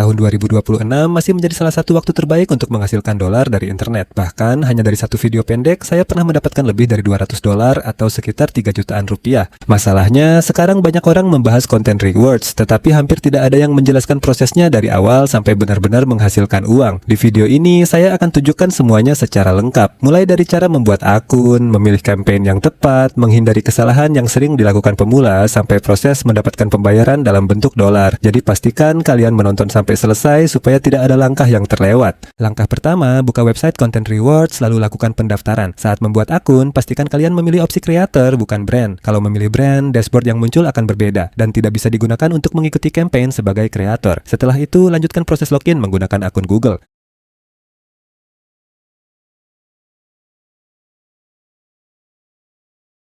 Tahun 2026 masih menjadi salah satu waktu terbaik untuk menghasilkan dolar dari internet. Bahkan hanya dari satu video pendek, saya pernah mendapatkan lebih dari 200 dolar atau sekitar 3 jutaan rupiah. Masalahnya, sekarang banyak orang membahas konten rewards, tetapi hampir tidak ada yang menjelaskan prosesnya dari awal sampai benar-benar menghasilkan uang. Di video ini, saya akan tunjukkan semuanya secara lengkap. Mulai dari cara membuat akun, memilih campaign yang tepat, menghindari kesalahan yang sering dilakukan pemula, sampai proses mendapatkan pembayaran dalam bentuk dolar. Jadi pastikan kalian menonton sampai selesai supaya tidak ada langkah yang terlewat. Langkah pertama, buka website Content Rewards lalu lakukan pendaftaran. Saat membuat akun, pastikan kalian memilih opsi creator bukan brand. Kalau memilih brand, dashboard yang muncul akan berbeda dan tidak bisa digunakan untuk mengikuti campaign sebagai kreator. Setelah itu, lanjutkan proses login menggunakan akun Google.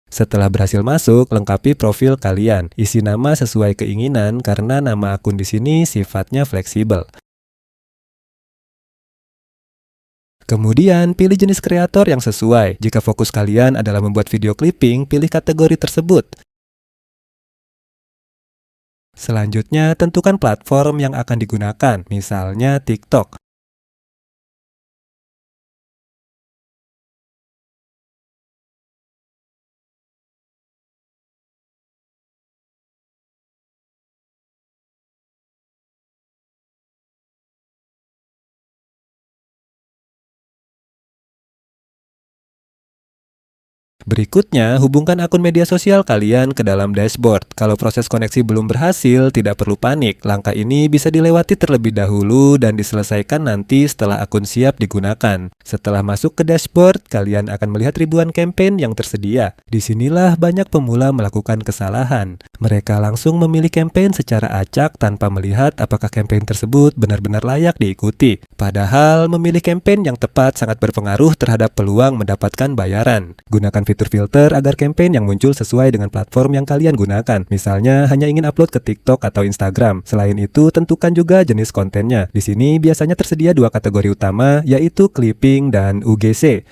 Setelah berhasil masuk, lengkapi profil kalian. Isi nama sesuai keinginan karena nama akun di sini sifatnya fleksibel. Kemudian, pilih jenis kreator yang sesuai. Jika fokus kalian adalah membuat video clipping, pilih kategori tersebut. Selanjutnya, tentukan platform yang akan digunakan, misalnya TikTok. Berikutnya, hubungkan akun media sosial kalian ke dalam dashboard. Kalau proses koneksi belum berhasil, tidak perlu panik. Langkah ini bisa dilewati terlebih dahulu dan diselesaikan nanti setelah akun siap digunakan. Setelah masuk ke dashboard, kalian akan melihat ribuan campaign yang tersedia. Disinilah banyak pemula melakukan kesalahan. Mereka langsung memilih campaign secara acak tanpa melihat apakah campaign tersebut benar-benar layak diikuti. Padahal, memilih campaign yang tepat sangat berpengaruh terhadap peluang mendapatkan bayaran. Gunakan fitur filter agar campaign yang muncul sesuai dengan platform yang kalian gunakan. Misalnya, hanya ingin upload ke TikTok atau Instagram. Selain itu, tentukan juga jenis kontennya. Di sini biasanya tersedia dua kategori utama, yaitu clipping dan UGC.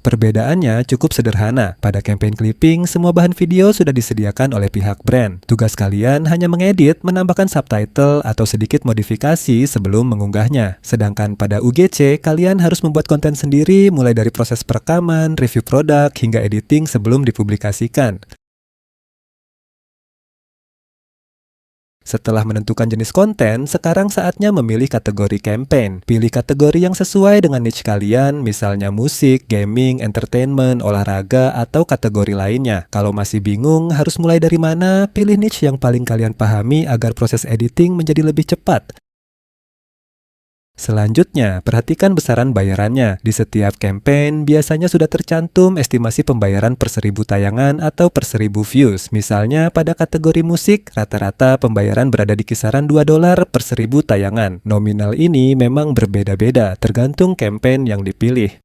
Perbedaannya cukup sederhana. Pada campaign clipping, semua bahan video sudah disediakan oleh pihak brand. Tugas kalian hanya mengedit, menambahkan subtitle, atau sedikit modifikasi sebelum mengunggahnya. Sedangkan pada UGC, kalian harus membuat konten sendiri mulai dari proses perekaman, review produk, hingga editing sebelum dipublikasikan. Setelah menentukan jenis konten, sekarang saatnya memilih kategori campaign. Pilih kategori yang sesuai dengan niche kalian, misalnya musik, gaming, entertainment, olahraga, atau kategori lainnya. Kalau masih bingung harus mulai dari mana, pilih niche yang paling kalian pahami agar proses editing menjadi lebih cepat. Selanjutnya, perhatikan besaran bayarannya. Di setiap campaign, biasanya sudah tercantum estimasi pembayaran per 1000 tayangan atau per 1000 views. Misalnya, pada kategori musik, rata-rata pembayaran berada di kisaran 2 dolar per 1000 tayangan. Nominal ini memang berbeda-beda, tergantung campaign yang dipilih.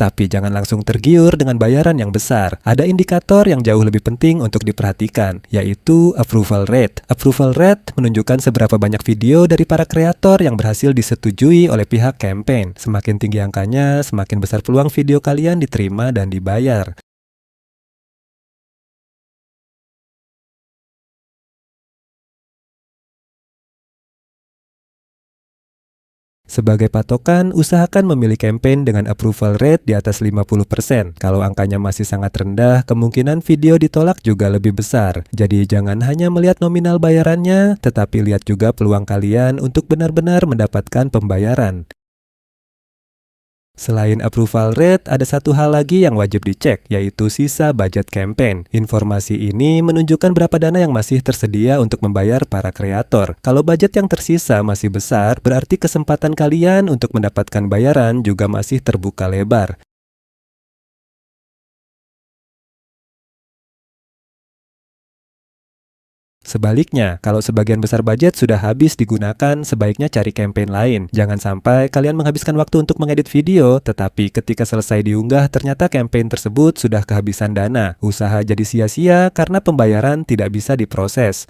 Tapi jangan langsung tergiur dengan bayaran yang besar. Ada indikator yang jauh lebih penting untuk diperhatikan, yaitu approval rate. Approval rate menunjukkan seberapa banyak video dari para kreator yang berhasil disetujui oleh pihak campaign. Semakin tinggi angkanya, semakin besar peluang video kalian diterima dan dibayar. Sebagai patokan, usahakan memilih campaign dengan approval rate di atas 50%. Kalau angkanya masih sangat rendah, kemungkinan video ditolak juga lebih besar. Jadi jangan hanya melihat nominal bayarannya, tetapi lihat juga peluang kalian untuk benar-benar mendapatkan pembayaran. Selain approval rate, ada satu hal lagi yang wajib dicek, yaitu sisa budget campaign. Informasi ini menunjukkan berapa dana yang masih tersedia untuk membayar para kreator. Kalau budget yang tersisa masih besar, berarti kesempatan kalian untuk mendapatkan bayaran juga masih terbuka lebar. Sebaliknya, kalau sebagian besar budget sudah habis digunakan, sebaiknya cari campaign lain. Jangan sampai kalian menghabiskan waktu untuk mengedit video, tetapi ketika selesai diunggah ternyata campaign tersebut sudah kehabisan dana. Usaha jadi sia-sia karena pembayaran tidak bisa diproses.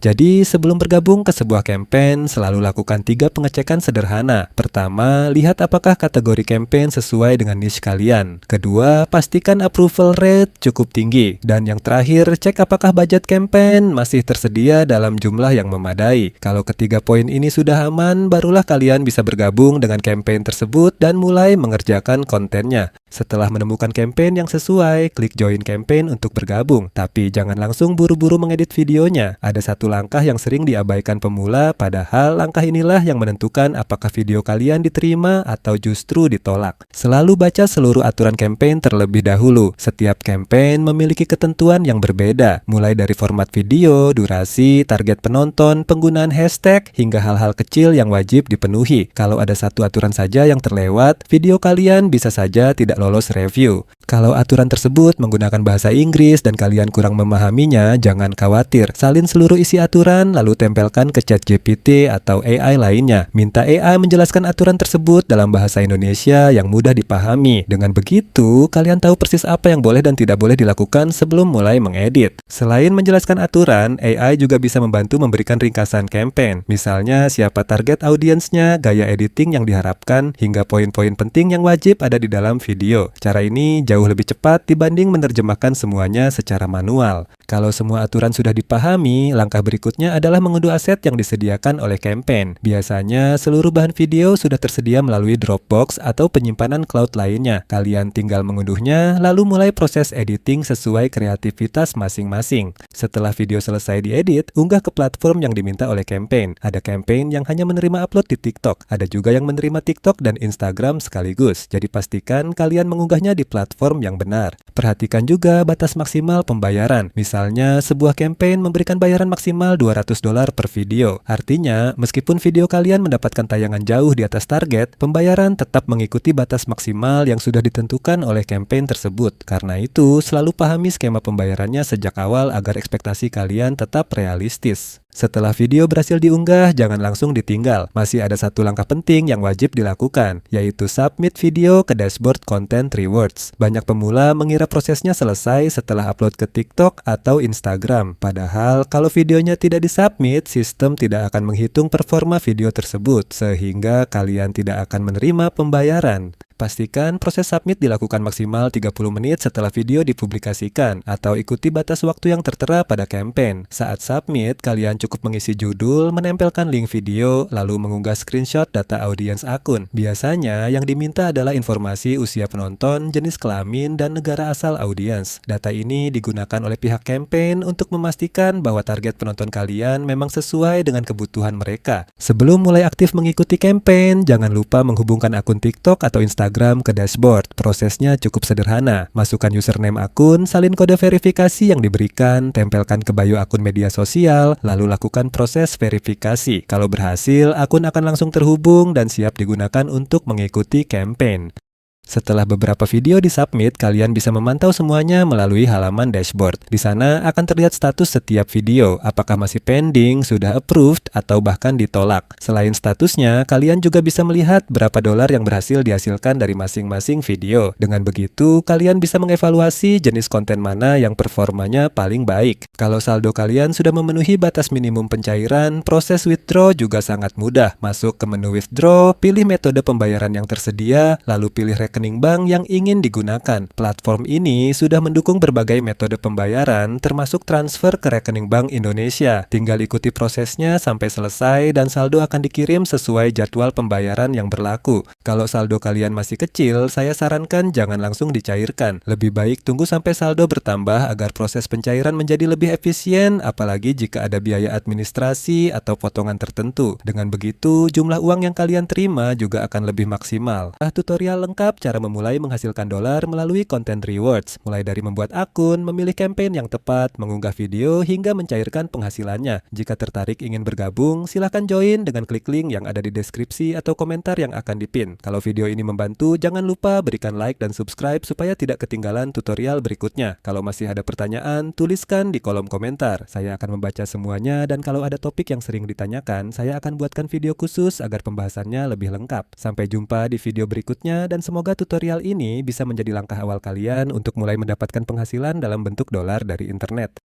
Jadi, sebelum bergabung ke sebuah campaign, selalu lakukan 3 pengecekan sederhana. Pertama, lihat apakah kategori campaign sesuai dengan niche kalian. Kedua, pastikan approval rate cukup tinggi. Dan yang terakhir, cek apakah budget campaign masih tersedia dalam jumlah yang memadai. Kalau ketiga poin ini sudah aman, barulah kalian bisa bergabung dengan campaign tersebut dan mulai mengerjakan kontennya. Setelah menemukan campaign yang sesuai, klik join campaign untuk bergabung. Tapi jangan langsung buru-buru mengedit videonya. Ada satu langkah yang sering diabaikan pemula, padahal langkah inilah yang menentukan apakah video kalian diterima atau justru ditolak. Selalu baca seluruh aturan campaign terlebih dahulu. Setiap campaign memiliki ketentuan yang berbeda, mulai dari format video, durasi, target penonton, penggunaan hashtag, hingga hal-hal kecil yang wajib dipenuhi. Kalau ada satu aturan saja yang terlewat, video kalian bisa saja tidak lolos review. Kalau aturan tersebut menggunakan bahasa Inggris dan kalian kurang memahaminya, jangan khawatir. Salin seluruh isi aturan lalu tempelkan ke ChatGPT atau AI lainnya. Minta AI menjelaskan aturan tersebut dalam bahasa Indonesia yang mudah dipahami. Dengan begitu, kalian tahu persis apa yang boleh dan tidak boleh dilakukan sebelum mulai mengedit. Selain menjelaskan aturan, AI juga bisa membantu memberikan ringkasan campaign. Misalnya, siapa target audiensnya, gaya editing yang diharapkan, hingga poin-poin penting yang wajib ada di dalam video. Cara ini jauh lebih cepat dibanding menerjemahkan semuanya secara manual. Kalau semua aturan sudah dipahami, langkah berikutnya adalah mengunduh aset yang disediakan oleh campaign. Biasanya, seluruh bahan video sudah tersedia melalui Dropbox atau penyimpanan cloud lainnya. Kalian tinggal mengunduhnya, lalu mulai proses editing sesuai kreativitas masing-masing. Setelah video selesai diedit, unggah ke platform yang diminta oleh campaign. Ada campaign yang hanya menerima upload di TikTok. Ada juga yang menerima TikTok dan Instagram sekaligus. Jadi pastikan kalian mengunggahnya di platform yang benar. Perhatikan juga batas maksimal pembayaran. Misalnya, sebuah campaign memberikan bayaran maksimal $200 per video. Artinya, meskipun video kalian mendapatkan tayangan jauh di atas target, pembayaran tetap mengikuti batas maksimal yang sudah ditentukan oleh campaign tersebut. Karena itu, selalu pahami skema pembayarannya sejak awal agar ekspektasi kalian tetap realistis. Setelah video berhasil diunggah, jangan langsung ditinggal. Masih ada satu langkah penting yang wajib dilakukan, yaitu submit video ke dashboard Content Rewards. Banyak pemula mengira prosesnya selesai setelah upload ke TikTok atau Instagram. Padahal, kalau videonya tidak disubmit, sistem tidak akan menghitung performa video tersebut, sehingga kalian tidak akan menerima pembayaran. Pastikan proses submit dilakukan maksimal 30 menit setelah video dipublikasikan, atau ikuti batas waktu yang tertera pada campaign. Saat submit, kalian cukup mengisi judul, menempelkan link video, lalu mengunggah screenshot data audiens akun. Biasanya, yang diminta adalah informasi usia penonton, jenis kelamin, dan negara asal audiens. Data ini digunakan oleh pihak campaign untuk memastikan bahwa target penonton kalian memang sesuai dengan kebutuhan mereka. Sebelum mulai aktif mengikuti campaign, jangan lupa menghubungkan akun TikTok atau Instagram ke dashboard. Prosesnya cukup sederhana. Masukkan username akun, salin kode verifikasi yang diberikan, tempelkan ke bio akun media sosial, lalu lakukan proses verifikasi. Kalau berhasil, akun akan langsung terhubung dan siap digunakan untuk mengikuti campaign. Setelah beberapa video disubmit, kalian bisa memantau semuanya melalui halaman dashboard. Di sana akan terlihat status setiap video, apakah masih pending, sudah approved, atau bahkan ditolak. Selain statusnya, kalian juga bisa melihat berapa dolar yang berhasil dihasilkan dari masing-masing video. Dengan begitu, kalian bisa mengevaluasi jenis konten mana yang performanya paling baik. Kalau saldo kalian sudah memenuhi batas minimum pencairan, proses withdraw juga sangat mudah. Masuk ke menu withdraw, pilih metode pembayaran yang tersedia, lalu pilih rekening bank yang ingin digunakan. Platform ini sudah mendukung berbagai metode pembayaran, termasuk transfer ke rekening Bank Indonesia. Tinggal ikuti prosesnya sampai selesai dan saldo akan dikirim sesuai jadwal pembayaran yang berlaku. Kalau saldo kalian masih kecil, saya sarankan jangan langsung dicairkan. Lebih baik tunggu sampai saldo bertambah agar proses pencairan menjadi lebih efisien, apalagi jika ada biaya administrasi atau potongan tertentu. Dengan begitu, jumlah uang yang kalian terima juga akan lebih maksimal. Tutorial lengkap cara memulai menghasilkan dolar melalui Content Rewards, mulai dari membuat akun, memilih campaign yang tepat, mengunggah video, hingga mencairkan penghasilannya. Jika tertarik ingin bergabung, silahkan join dengan klik link yang ada di deskripsi atau komentar yang akan dipin. Kalau video ini membantu, jangan lupa berikan like dan subscribe supaya tidak ketinggalan tutorial berikutnya. Kalau masih ada pertanyaan, tuliskan di kolom komentar. Saya akan membaca semuanya dan kalau ada topik yang sering ditanyakan, saya akan buatkan video khusus agar pembahasannya lebih lengkap. Sampai jumpa di video berikutnya dan semoga tutorial ini bisa menjadi langkah awal kalian untuk mulai mendapatkan penghasilan dalam bentuk dolar dari internet.